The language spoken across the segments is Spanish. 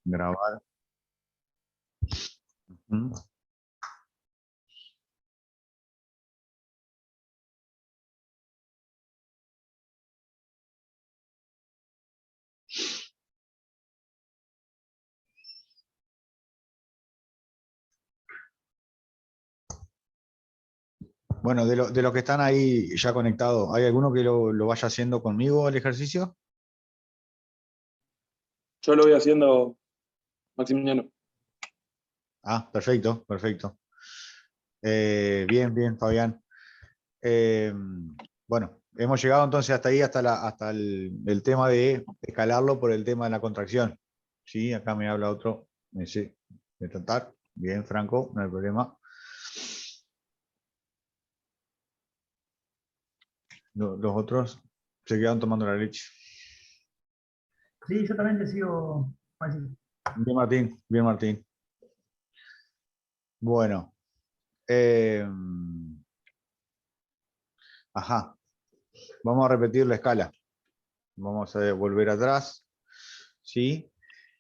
Grabar. Ujú. Bueno, de los que están ahí ya conectados, ¿hay alguno que lo vaya haciendo conmigo el ejercicio? Yo lo voy haciendo, Maximiliano. Ah, perfecto, perfecto. Bien, bien, Fabián. Eh, bueno, hemos llegado entonces hasta ahí, hasta el tema de escalarlo por el tema de la contracción. Sí, acá me habla otro, me dice de tratar. Bien, Franco, no hay problema. Los otros se quedan tomando la leche. Sí, yo también te sigo, Maxi. Bien, Martín, bien, Martín. Bueno, eh, ajá, vamos a repetir la escala. Vamos a volver atrás. ¿Sí?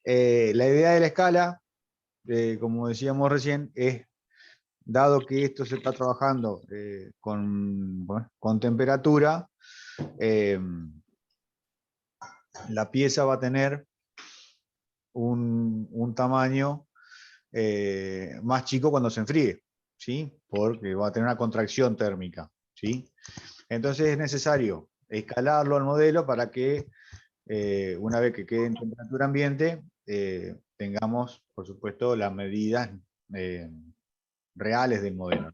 La idea de la escala, como decíamos recién, es, dado que esto se está trabajando bueno, con temperatura, eh, la pieza va a tener un tamaño más chico cuando se enfríe, ¿sí? Porque va a tener una contracción térmica, ¿sí? Entonces es necesario escalarlo al modelo para que una vez que quede en temperatura ambiente, tengamos, por supuesto, las medidas reales del modelo.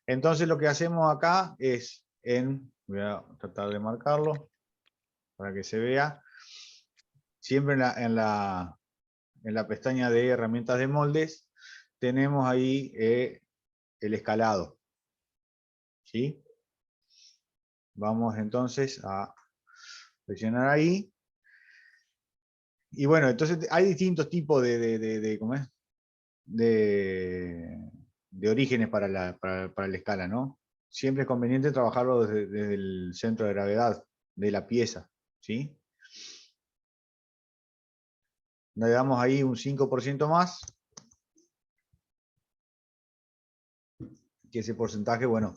Entonces lo que hacemos acá es, voy a tratar de marcarlo para que se vea, siempre en la pestaña de herramientas de moldes, tenemos ahí el escalado. ¿Sí? Vamos entonces a presionar ahí. Y bueno, entonces hay distintos tipos ¿cómo es? De orígenes para la escala, ¿no? Siempre es conveniente trabajarlo desde el centro de gravedad de la pieza, ¿sí? Le damos ahí un 5% más, que ese porcentaje, bueno,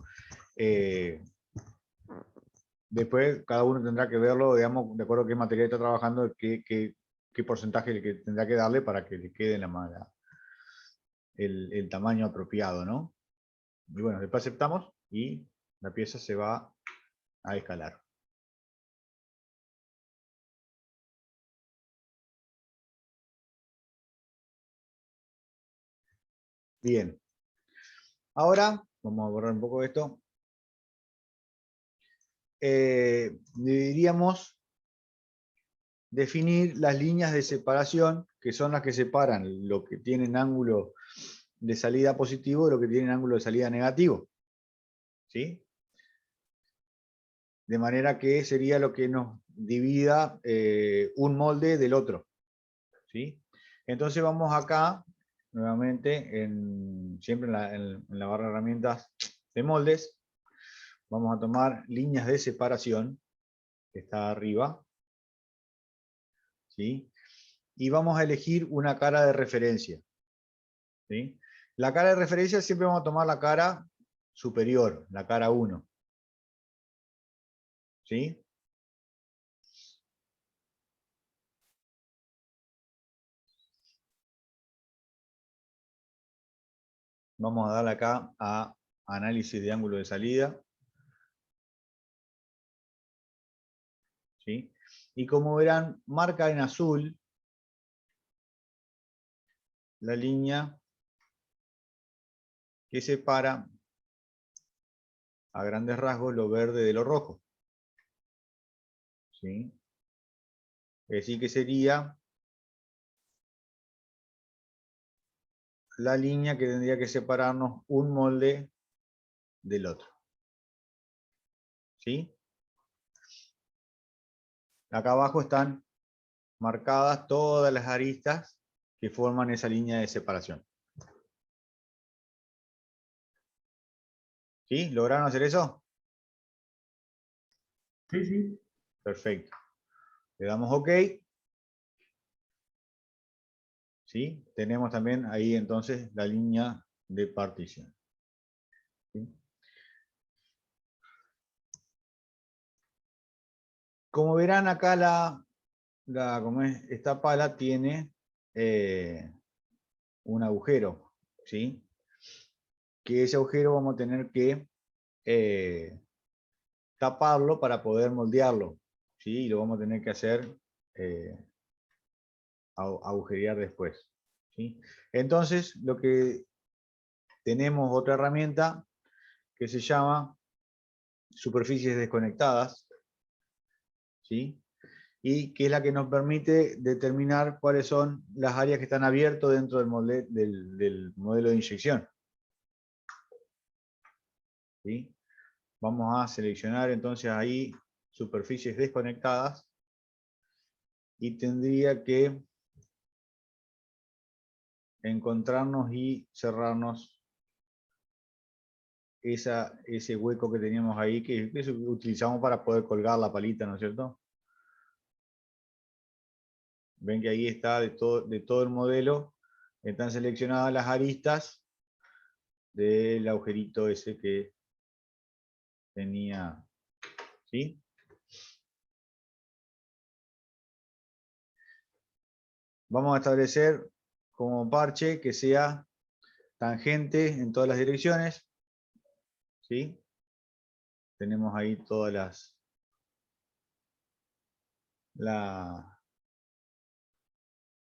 después cada uno tendrá que verlo, digamos, de acuerdo a qué material está trabajando, qué porcentaje que tendrá que darle para que le quede el tamaño apropiado, ¿no? Y bueno, después aceptamos y la pieza se va a escalar. Bien. Ahora, vamos a borrar un poco esto. Deberíamos definir las líneas de separación, que son las que separan lo que tienen ángulo de salida positivo de lo que tienen ángulo de salida negativo. ¿Sí? De manera que sería lo que nos divida un molde del otro. ¿Sí? Entonces vamos acá, nuevamente, siempre en la barra de herramientas de moldes, vamos a tomar líneas de separación, que está arriba, ¿sí? Y vamos a elegir una cara de referencia. ¿Sí? La cara de referencia siempre vamos a tomar la cara superior, la cara 1. ¿Sí? Vamos a darle acá a análisis de ángulo de salida. ¿Sí? Y como verán, marca en azul la línea que separa a grandes rasgos lo verde de lo rojo. ¿Sí? Es decir, que sería la línea que tendría que separarnos un molde del otro. ¿Sí? Acá abajo están marcadas todas las aristas que forman esa línea de separación. ¿Sí? ¿Lograron hacer eso? Sí, sí. Perfecto. Le damos OK. ¿sí? Tenemos también ahí entonces la línea de partición. ¿Sí? Como verán acá esta pala tiene un agujero, ¿sí? Que ese agujero vamos a tener que taparlo para poder moldearlo, ¿sí? Y lo vamos a tener que hacer agujerear después, ¿sí? Entonces, lo que tenemos otra herramienta que se llama superficies desconectadas, ¿sí? Y que es la que nos permite determinar cuáles son las áreas que están abiertas dentro del modelo de inyección, ¿sí? Vamos a seleccionar entonces ahí superficies desconectadas y tendría que encontrarnos y cerrarnos ese hueco que teníamos ahí, que utilizamos para poder colgar la palita, ¿no es cierto? Ven que ahí está de todo el modelo, están seleccionadas las aristas del agujerito ese que tenía, ¿sí? Vamos a establecer como parche que sea tangente en todas las direcciones, ¿sí? Tenemos ahí todas las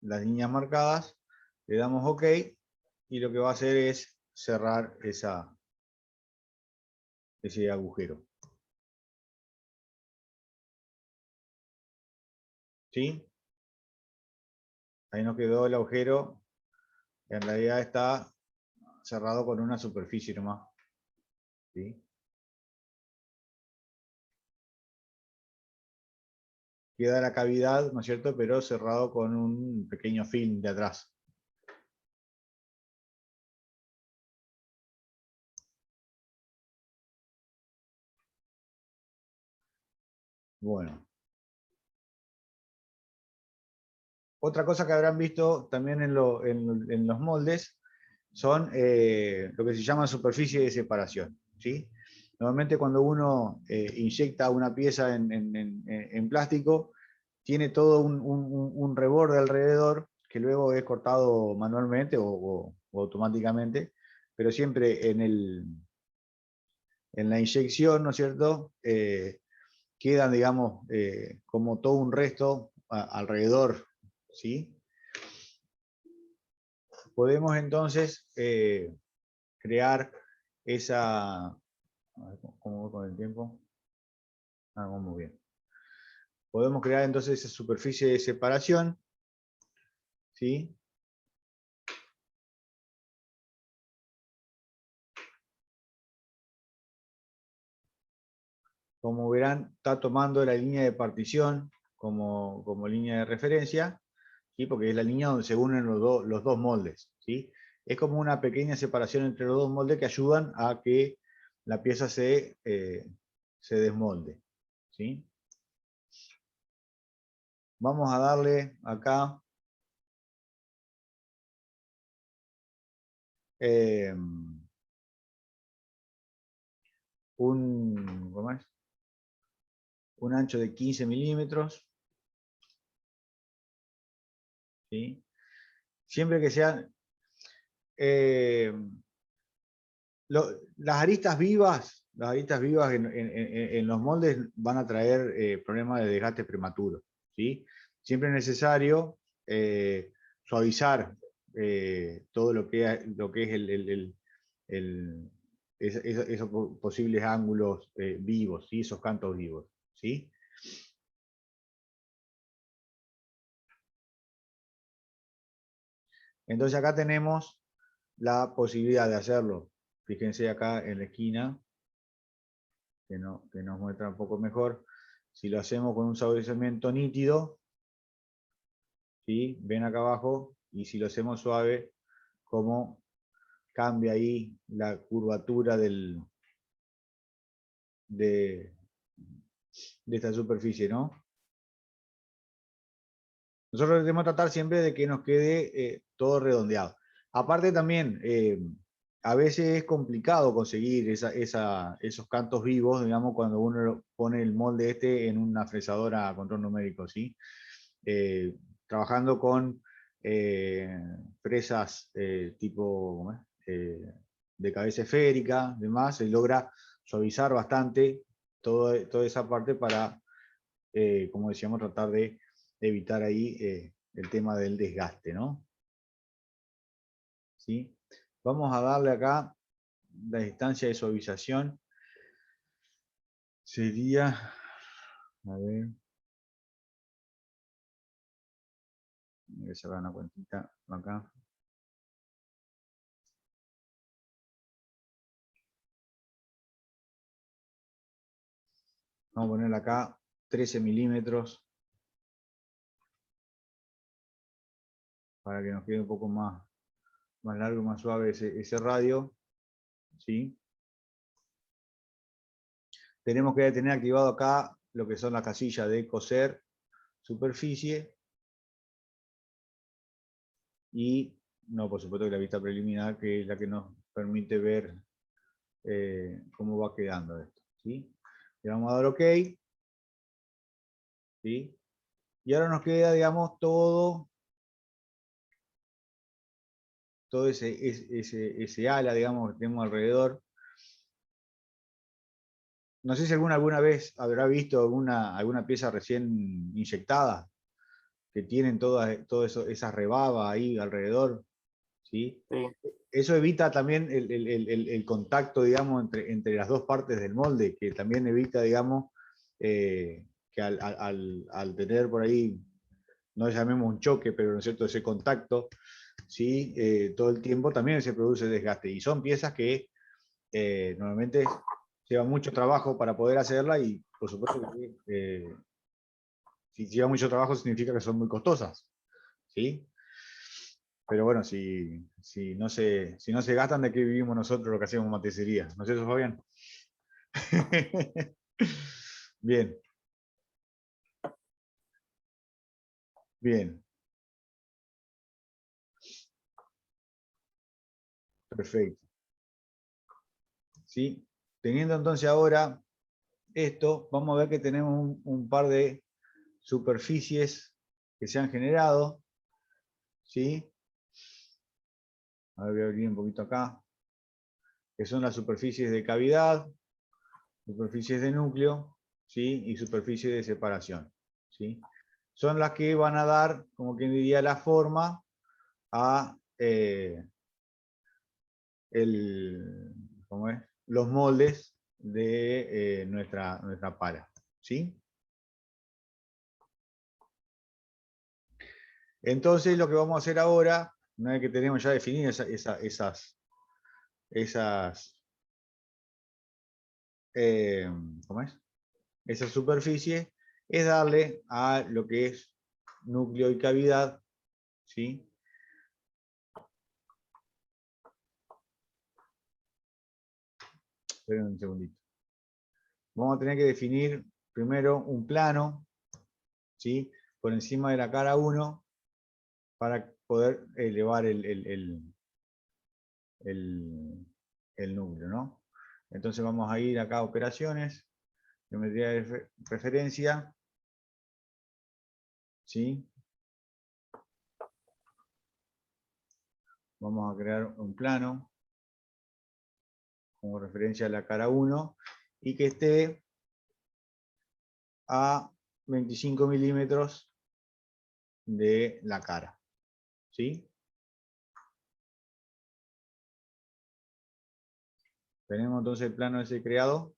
líneas marcadas, le damos OK y lo que va a hacer es cerrar ese agujero. ¿Sí? Ahí nos quedó el agujero, en realidad está cerrado con una superficie nomás. ¿Sí? Queda la cavidad, ¿no es cierto?, pero cerrado con un pequeño film de atrás. Bueno. Otra cosa que habrán visto también en los moldes son lo que se llama superficie de separación, ¿sí? Normalmente cuando uno inyecta una pieza en plástico, tiene todo un reborde alrededor que luego es cortado manualmente o automáticamente, pero siempre en la inyección, ¿no es cierto?, quedan, digamos, como todo un resto alrededor, ¿sí? Podemos entonces crear esa... A ver, ¿cómo voy con el tiempo? Vamos muy bien. Podemos crear entonces esa superficie de separación, ¿sí? Como verán, está tomando la línea de partición como línea de referencia, ¿sí? Porque es la línea donde se unen los dos moldes, ¿sí? Es como una pequeña separación entre los dos moldes que ayudan a que la pieza se desmolde, ¿sí? Vamos a darle acá ¿cómo es? Un ancho de 15 milímetros, ¿sí? Siempre que sean las aristas vivas en los moldes van a traer problemas de desgaste prematuro, ¿sí? Siempre es necesario suavizar todo lo que es esos posibles ángulos vivos, ¿sí? Esos cantos vivos, ¿sí? Entonces acá tenemos la posibilidad de hacerlo. Fíjense acá en la esquina, que nos muestra un poco mejor. Si lo hacemos con un suavizamiento nítido, ¿sí? Ven acá abajo, y si lo hacemos suave, cómo cambia ahí la curvatura de esta superficie, ¿no? Nosotros debemos tratar siempre de que nos quede todo redondeado. Aparte también, a veces es complicado conseguir esos cantos vivos, digamos, cuando uno pone el molde este en una fresadora a control numérico, ¿sí? Trabajando con fresas tipo ¿cómo es? De cabeza esférica, demás, se logra suavizar bastante toda esa parte para, como decíamos, tratar de evitar ahí el tema del desgaste, ¿no? ¿Sí? Vamos a darle acá la distancia de suavización. Sería, a ver, voy a sacar una cuentita acá. Vamos a ponerle acá 13 milímetros para que nos quede un poco más largo, más suave ese radio. ¿Sí? Tenemos que tener activado acá lo que son las casillas de coser superficie y, no, por supuesto que la vista preliminar, que es la que nos permite ver cómo va quedando esto. ¿Sí? Le vamos a dar OK. ¿Sí? Y ahora nos queda, digamos, todo ese ala, digamos, que tenemos alrededor. No sé si alguna vez habrá visto alguna pieza recién inyectada, que tienen toda esa rebaba ahí alrededor, ¿sí? Sí. Eso evita también el contacto, digamos, entre las dos partes del molde, que también evita, digamos, que al tener por ahí, no llamemos un choque, pero ¿no es cierto?, ese contacto, ¿sí? Todo el tiempo también se produce desgaste. Y son piezas que normalmente lleva mucho trabajo para poder hacerla y por supuesto que si lleva mucho trabajo significa que son muy costosas, ¿sí? Pero bueno, si no se gastan, ¿de qué vivimos nosotros lo que hacemos en maticería? ¿No es eso, Fabián? Bien. Bien. Perfecto. ¿Sí? Teniendo entonces ahora esto, vamos a ver que tenemos un par de superficies que se han generado, ¿sí? A ver, voy a abrir un poquito acá, que son las superficies de cavidad, superficies de núcleo, ¿sí? Y superficies de separación, ¿sí? Son las que van a dar, como quien diría, la forma a ¿cómo es? Los moldes de nuestra pala, ¿sí? Entonces lo que vamos a hacer ahora, una vez que tenemos ya definidas ¿cómo es? Esa superficie, es darle a lo que es núcleo y cavidad, ¿sí? Esperen un segundito. Vamos a tener que definir primero un plano, ¿sí? Por encima de la cara 1 para poder elevar el núcleo, ¿no? Entonces vamos a ir acá a operaciones, geometría de referencia, ¿sí? Vamos a crear un plano como referencia a la cara 1 y que esté a 25 milímetros de la cara, ¿sí? Tenemos entonces el plano ese creado,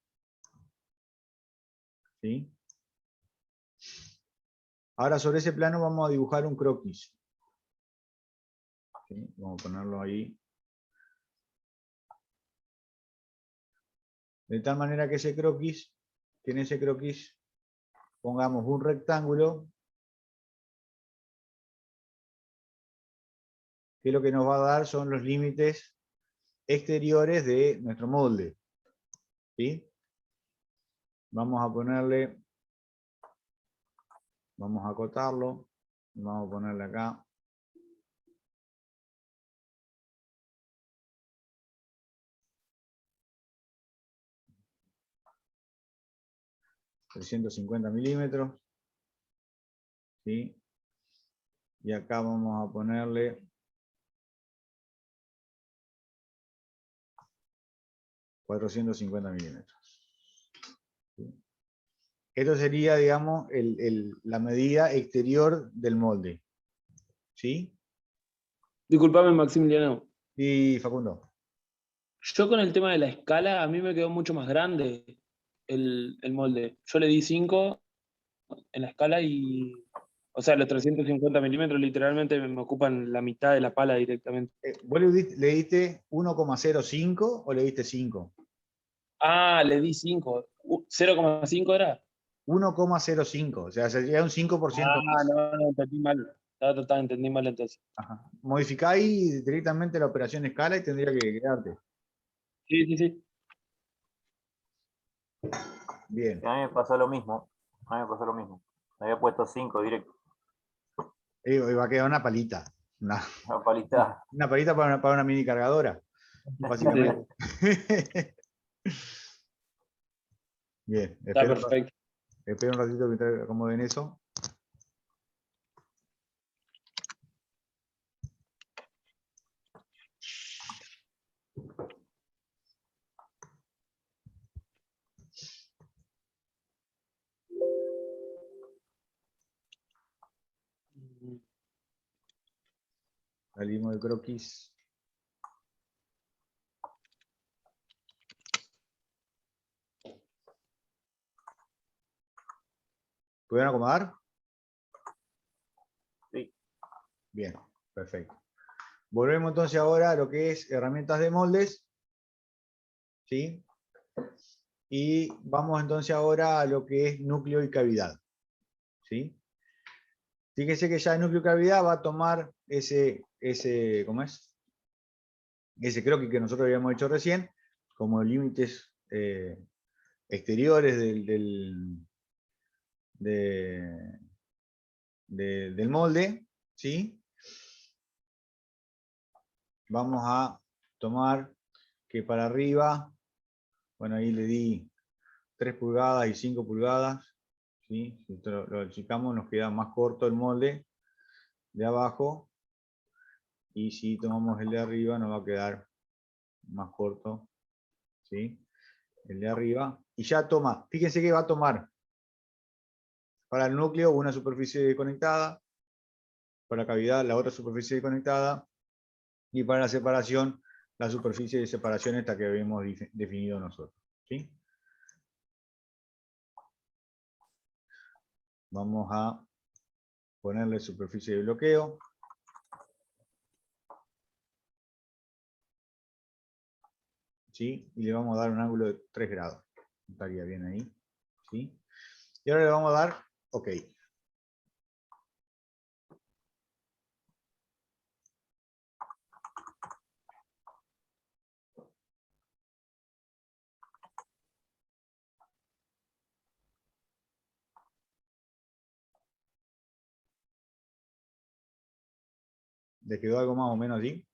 ¿sí? Ahora sobre ese plano vamos a dibujar un croquis, ¿sí? Vamos a ponerlo ahí. De tal manera que en ese croquis pongamos un rectángulo que lo que nos va a dar son los límites exteriores de nuestro molde, ¿sí? Vamos a acotarlo Vamos a ponerle acá. $350 mm. ¿Sí? Y acá vamos a ponerle 450 milímetros. ¿Sí? Esto sería, digamos, la medida exterior del molde. ¿Sí? Disculpame, Maximiliano. Y Facundo. Yo con el tema de la escala, a mí me quedó mucho más grande el molde. Yo le di 5 en la escala y, o sea, los 350 milímetros literalmente me ocupan la mitad de la pala directamente. ¿Vos le diste 1,05 o le diste 5? Ah, le di 5. 0,5 era. 1,05, o sea, sería un 5% Ah, más. no, entendí mal. Entendí mal entonces. Ajá. Modificá ahí directamente la operación escala y tendría que quedarte. Sí, sí, sí. Bien. A mí me pasó lo mismo. A mí me pasó lo mismo. Me había puesto 5 directo. Va a quedar una palita. Una, Una palita. una palita para una mini cargadora, Sí, básicamente. Bien, está perfecto. espero un ratito que te acomoden eso. Salimos de croquis. ¿Pudieron acomodar? Sí. Bien, perfecto. Volvemos entonces ahora a lo que es herramientas de moldes. ¿Sí? Y vamos entonces ahora a lo que es núcleo y cavidad. ¿Sí? Fíjense que ya el núcleo y cavidad va a tomar ¿cómo es? Ese croquis que nosotros habíamos hecho recién, como límites exteriores del molde. ¿Sí? Vamos a tomar que para arriba, bueno, ahí le di 3 pulgadas y 5 pulgadas. ¿Sí? Si lo achicamos nos queda más corto el molde de abajo, y si tomamos el de arriba nos va a quedar más corto, ¿sí? El de arriba, y ya toma, fíjense que va a tomar para el núcleo una superficie conectada, para la cavidad la otra superficie conectada, y para la separación la superficie de separación esta que habíamos definido nosotros, ¿sí? Vamos a ponerle superficie de bloqueo. ¿Sí? Y le vamos a dar un ángulo de 3 grados. Estaría bien ahí. ¿Sí? Y ahora le vamos a dar OK. ¿Le quedó algo más o menos así?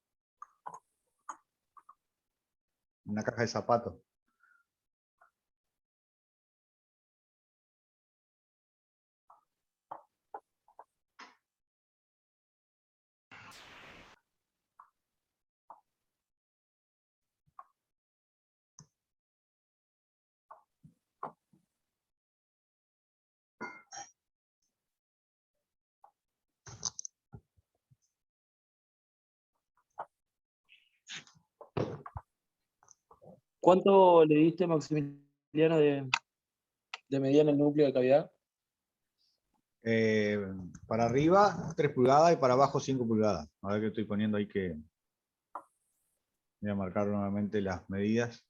Una caja de zapatos. ¿Cuánto le diste, Maximiliano, de medida en el núcleo de cavidad? Para arriba 3 pulgadas y para abajo 5 pulgadas. A ver que estoy poniendo ahí que... Voy a marcar nuevamente las medidas.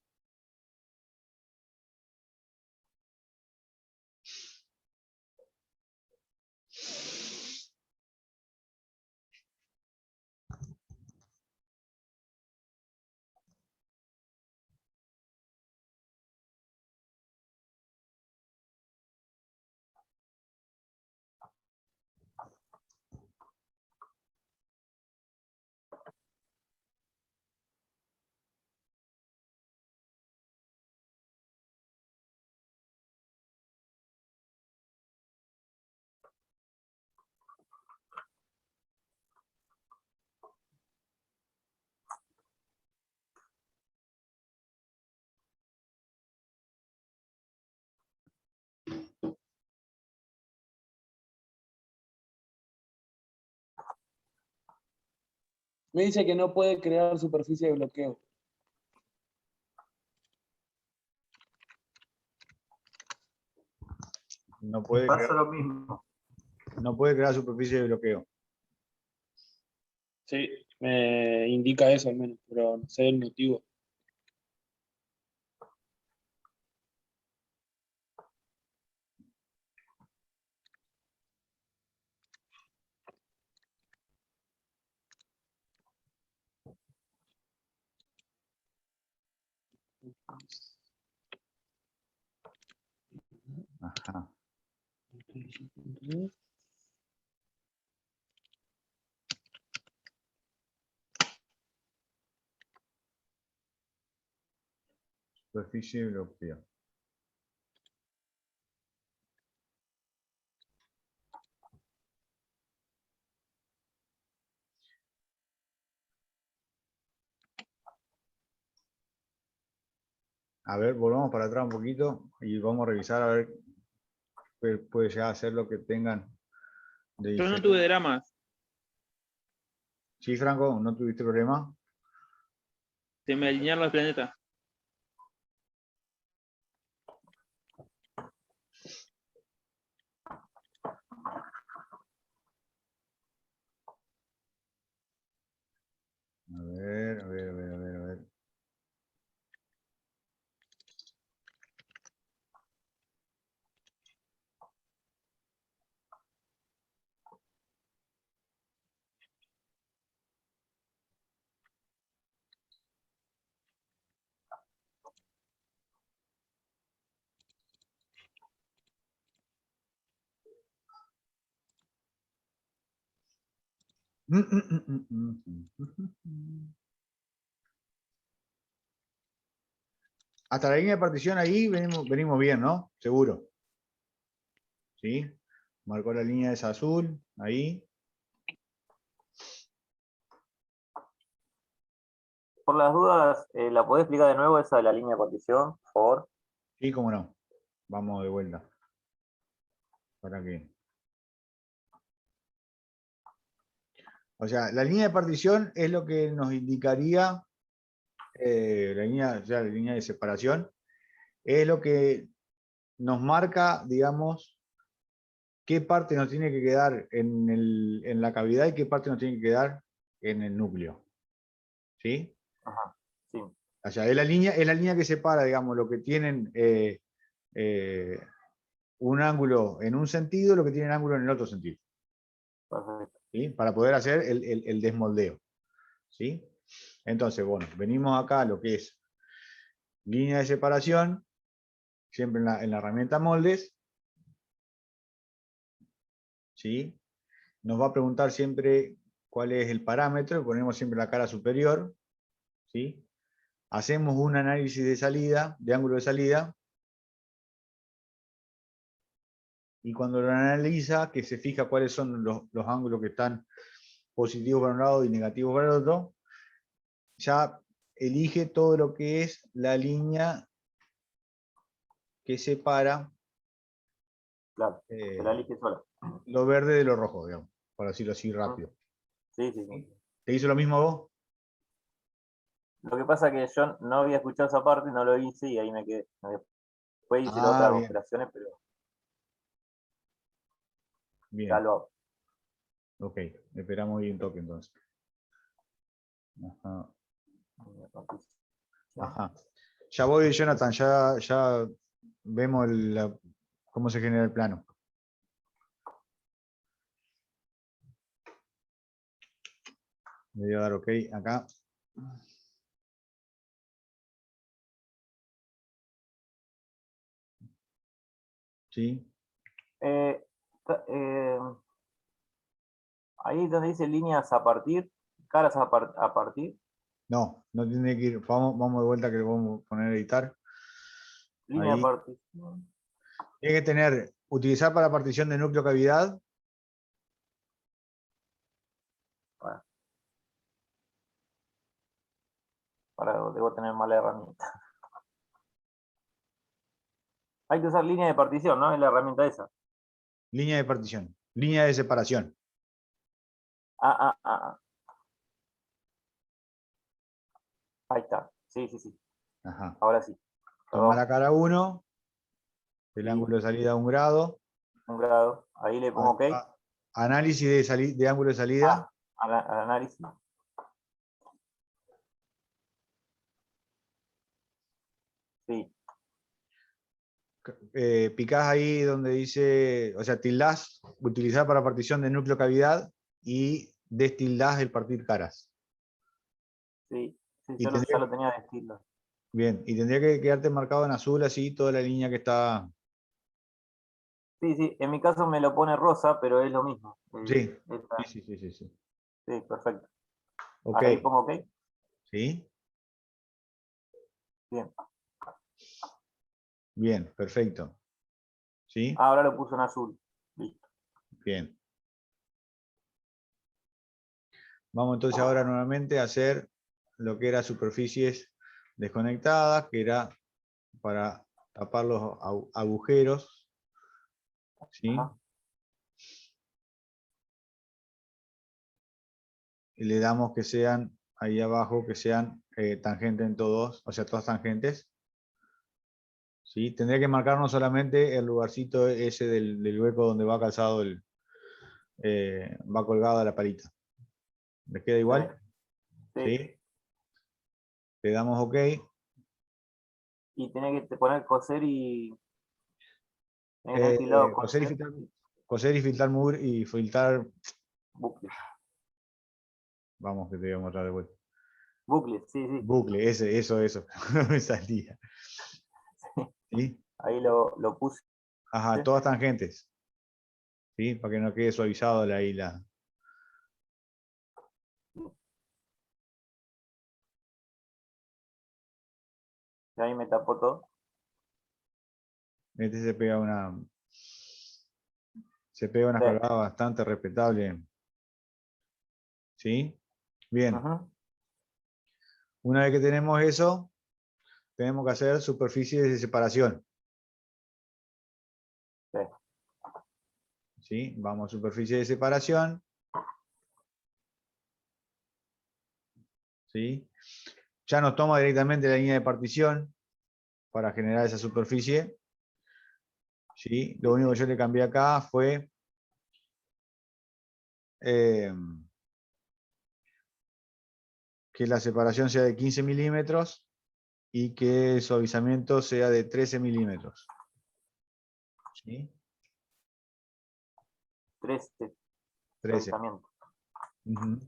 Me dice que no puede crear superficie de bloqueo. No Me puede pasa crear, lo mismo. no puede crear superficie de bloqueo. Sí, me indica eso al menos, pero no sé el motivo. Ajá. Superficie de bloqueo. A ver, volvamos para atrás un poquito y vamos a revisar a ver qué puede llegar a ser lo que tengan de Yo no diferente. tuve dramas. Sí, Franco, ¿no tuviste problema? Se me alinearon los planetas. A ver, a ver, a ver, a ver, a ver. Hasta la línea de partición ahí venimos bien, ¿no? Seguro. ¿Sí? Marcó la línea esa azul, ahí. Por las dudas, ¿la podés explicar de nuevo esa de la línea de partición, por favor? Sí, cómo no. Vamos de vuelta. ¿Para qué? O sea, la línea de partición es lo que nos indicaría, la línea de separación, es lo que nos marca, digamos, qué parte nos tiene que quedar en la cavidad y qué parte nos tiene que quedar en el núcleo. ¿Sí? Ajá, sí. O sea, es la línea que separa, digamos, lo que tienen un ángulo en un sentido, lo que tienen ángulo en el otro sentido. Perfecto. ¿Sí? Para poder hacer el desmoldeo. ¿Sí? Entonces, bueno, venimos acá a lo que es línea de separación, siempre en la herramienta moldes. ¿Sí? Nos va a preguntar siempre cuál es el parámetro, ponemos siempre la cara superior. ¿Sí? Hacemos un análisis de salida, de ángulo de salida, y cuando lo analiza, que se fija cuáles son los ángulos que están positivos para un lado y negativos para el otro, ya elige todo lo que es la línea que separa Claro, se la elige sola. lo verde de lo rojo, digamos, para decirlo así rápido. Sí, sí, sí. ¿Te hizo lo mismo a vos? Lo que pasa es que yo no había escuchado esa parte, no lo hice y ahí me quedé. Después hice las otras Bien, operaciones, pero ya bien. lo hago. Ok, esperamos ahí un toque entonces. Ajá. Ajá. Ya voy, Jonathan, ya vemos cómo se genera el plano. Le voy a dar ok acá. ¿Sí? Eh, eh, ahí donde dice líneas a partir, caras a partir, No, no tiene que ir. Vamos de vuelta que lo vamos a poner a editar. línea a Ahí. partir. Tiene que tener, utilizar para partición de núcleo cavidad. Bueno, debo tener mala herramienta. Hay que usar línea de partición, ¿no? Es la herramienta esa. Línea de partición. Línea de separación. Ah. Sí, sí, sí. Ajá. Ahora sí. Toma Perdón, la cara 1, el Sí. ángulo de salida a 1 grado. 1 grado. Ahí le pongo OK. Análisis de ángulo de salida. Al análisis. Sí, Picás ahí donde dice, o sea, tildás, utilizar para partición de núcleo cavidad y destildás el partir caras. sí. Sí, Y ya tendría, lo tenía de estilo. bien, y tendría que quedarte marcado en azul así toda la línea que está. Sí, sí. En mi caso me lo pone rosa, pero es lo mismo. Sí, Esta- sí. sí, perfecto. Ok, Ahora ahí pongo OK. ¿sí? Bien. Bien, perfecto. ¿Sí? Ahora lo puso en azul. Listo. Bien. Vamos entonces ahora nuevamente a hacer lo que era superficies desconectadas, que era para tapar los agujeros. ¿Sí? Ajá. Y le damos que sean ahí abajo, que sean tangentes en todos, o sea, todas tangentes. ¿Sí? Tendría que marcarnos solamente el lugarcito ese del hueco donde va calzado va colgada la palita. ¿Les queda igual? Sí. ¿Sí? Le damos OK. Y tiene que poner coser y. Tiene que tener estilado Coser y coser. filtrar, coser y filtrar mugre y filtrar. Bucle. Vamos, que te voy a mostrar de vuelta. Bucle, sí, sí. Bucle, eso. No me salía. ¿Sí? Ahí lo puse. Ajá, todas tangentes. ¿Sí? Para que no quede suavizado la isla. Y ahí me tapó todo. Este se pega una Sí. colgada bastante respetable. ¿Sí? Bien. Ujú. Una vez que tenemos eso, tenemos que hacer superficies de separación. Sí. ¿Sí? Vamos a superficie de separación. ¿Sí? Ya nos toma directamente la línea de partición para generar esa superficie. ¿Sí? Lo único que yo le cambié acá fue que la separación sea de 15 milímetros y que el suavizamiento sea de 13 milímetros. ¿Sí? 13. 13. Suavizamiento. Ujú.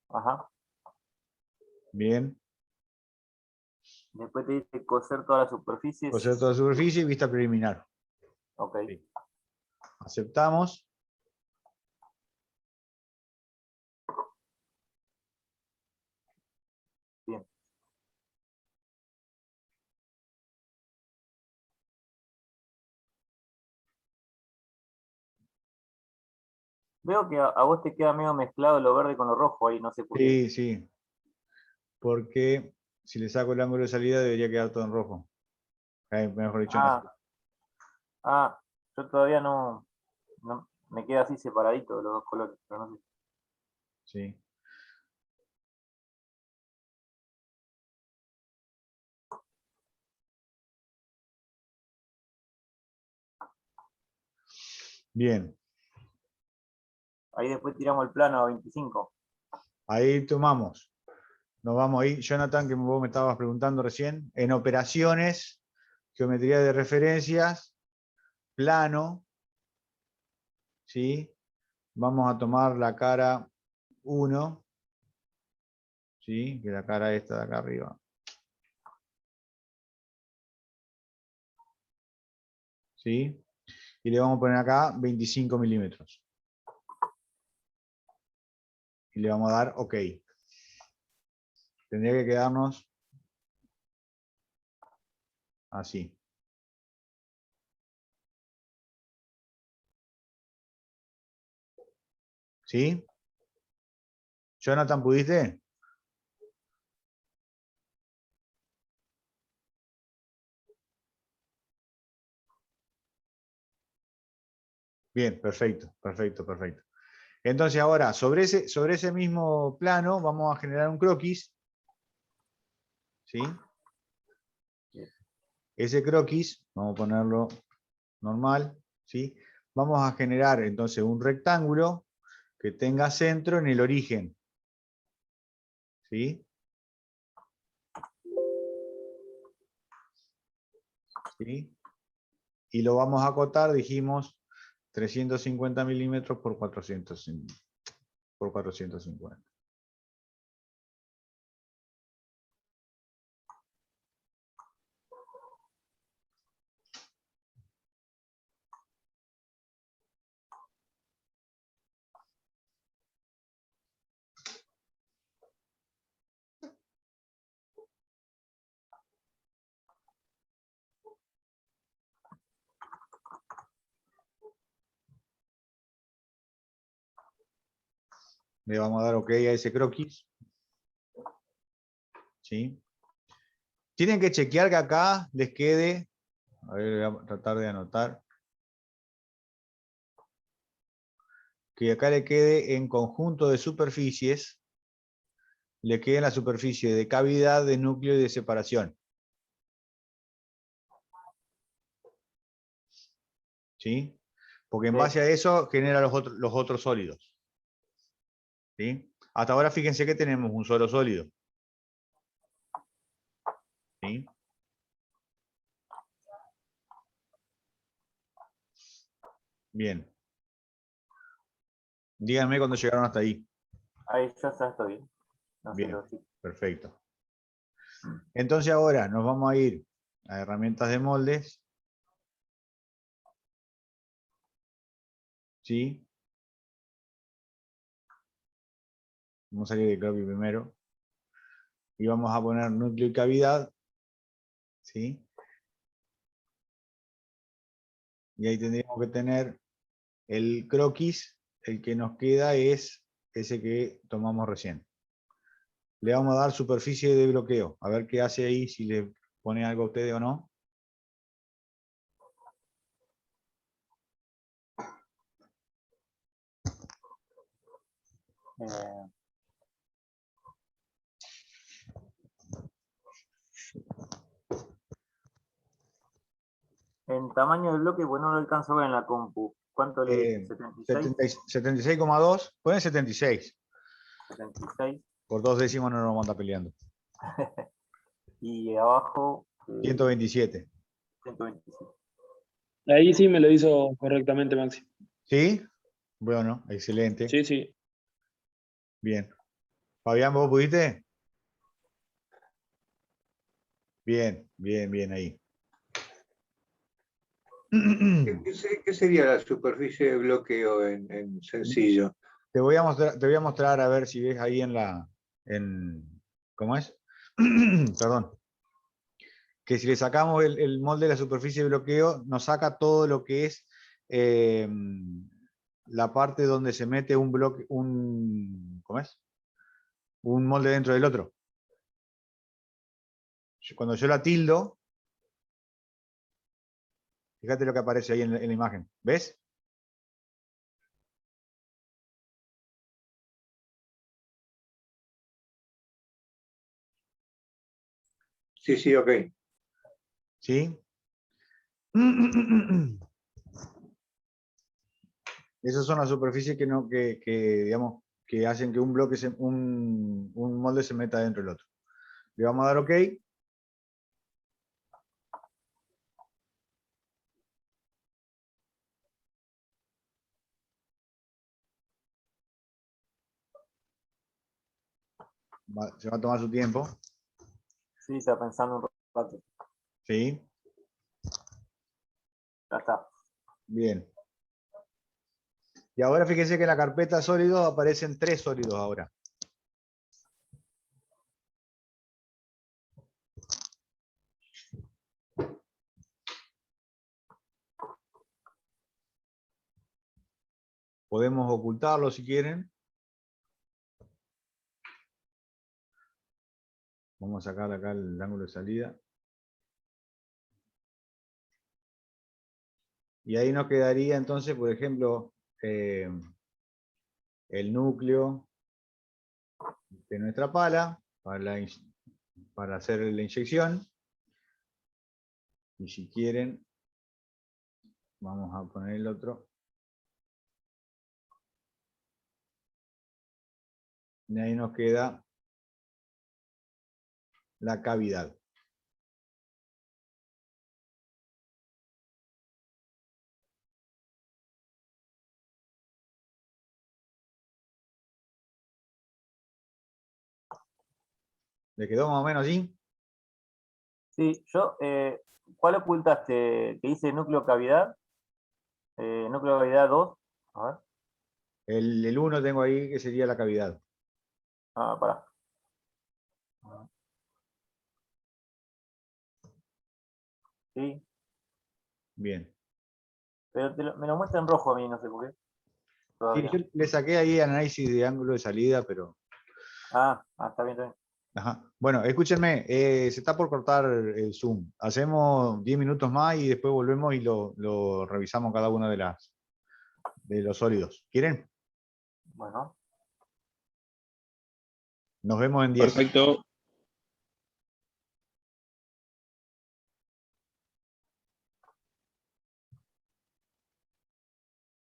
Ajá. Bien. Después te dice coser todas las superficies. Coser toda la superficie y vista preliminar. Ok. Sí. Aceptamos. Bien. Veo que a vos te queda medio mezclado lo verde con lo rojo ahí, no sé por qué. Sí, sí. Porque si le saco el ángulo de salida debería quedar todo en rojo. Mejor dicho, en azul. Yo todavía no me queda así separadito los dos colores, pero no sé. Sí. Bien. Ahí después tiramos el plano a 25. Ahí tomamos. Nos vamos ahí. Jonathan, que vos me estabas preguntando recién. En operaciones, geometría de referencias, plano. ¿Sí? Vamos a tomar la cara 1. ¿Sí? Que la cara esta de acá arriba. ¿Sí? Y le vamos a poner acá 25 milímetros. Y le vamos a dar OK. Tendría que quedarnos así. ¿Sí? Jonathan, ¿pudiste? Bien, perfecto. Entonces ahora, sobre ese mismo plano, vamos a generar un croquis. ¿Sí? Ese croquis, vamos a ponerlo normal, ¿sí? Vamos a generar entonces un rectángulo que tenga centro en el origen. ¿Sí? ¿Sí? Y lo vamos a acotar, dijimos, 350 milímetros por 450. Le vamos a dar OK a ese croquis. ¿Sí? Tienen que chequear que acá les quede, a ver, voy a tratar de anotar, que acá le quede en conjunto de superficies, le quede en la superficie de cavidad, de núcleo y de separación. ¿Sí? Porque en Sí. base a eso genera los otros sólidos. ¿Sí? Hasta ahora fíjense que tenemos un solo sólido. ¿Sí? Bien. Díganme cuando llegaron hasta ahí. Ahí ya estoy bien. No sé Bien, lo sí. perfecto. Entonces ahora nos vamos a ir a herramientas de moldes. ¿Sí? Vamos a salir de croquis primero. Y vamos a poner núcleo y cavidad. ¿Sí? Y ahí tendríamos que tener el croquis. El que nos queda es ese que tomamos recién. Le vamos a dar superficie de bloqueo. A ver qué hace ahí, si le pone algo a ustedes o no. Eh, en tamaño del bloque, pues no lo alcanzo a ver en la compu. ¿Cuánto le dije? 76, 76,2. Ponen 76. 76. Por 2 décimos no nos vamos a estar peleando. Y abajo, 127. 125. Ahí sí me lo hizo correctamente, Maxi. ¿Sí? Bueno, excelente. Sí, sí. Bien. Fabián, ¿vos pudiste? Bien, bien, bien ahí. ¿Qué sería la superficie de bloqueo en sencillo? Te voy a mostrar a ver si ves ahí ¿cómo es? Perdón. Que si le sacamos el molde de la superficie de bloqueo, nos saca todo lo que es la parte donde se mete un bloque, ¿cómo es? Un molde dentro del otro. Cuando yo la tildo, fíjate lo que aparece ahí en la imagen. ¿Ves? Sí, sí, ok. ¿Sí? Esas son las superficies digamos, que hacen que un bloque, un molde se meta dentro del otro. Le vamos a dar OK. Se va a tomar su tiempo. Sí, está pensando un rato. ¿Sí? Ya está. Bien. Y ahora fíjense que en la carpeta sólidos aparecen 3 sólidos ahora. Podemos ocultarlo si quieren. Vamos a sacar acá el ángulo de salida. Y ahí nos quedaría entonces, por ejemplo, el núcleo de nuestra pala para hacer la inyección. Y si quieren, vamos a poner el otro. Y ahí nos queda la cavidad. ¿Le quedó más o menos así? Sí, ¿cuál ocultaste? ¿Que dice núcleo cavidad? Núcleo cavidad 2. A ver. El 1 tengo ahí que sería la cavidad. Pará. Sí, Bien. pero me lo muestra en rojo a mí, no sé por qué. Sí, Todavía. yo le saqué ahí análisis de ángulo de salida, pero... Está bien, está bien. Ajá. Bueno, escúchenme, se está por cortar el Zoom. Hacemos 10 minutos más y después volvemos y lo revisamos cada uno de los sólidos. ¿Quieren? Bueno. Nos vemos en 10. Perfecto.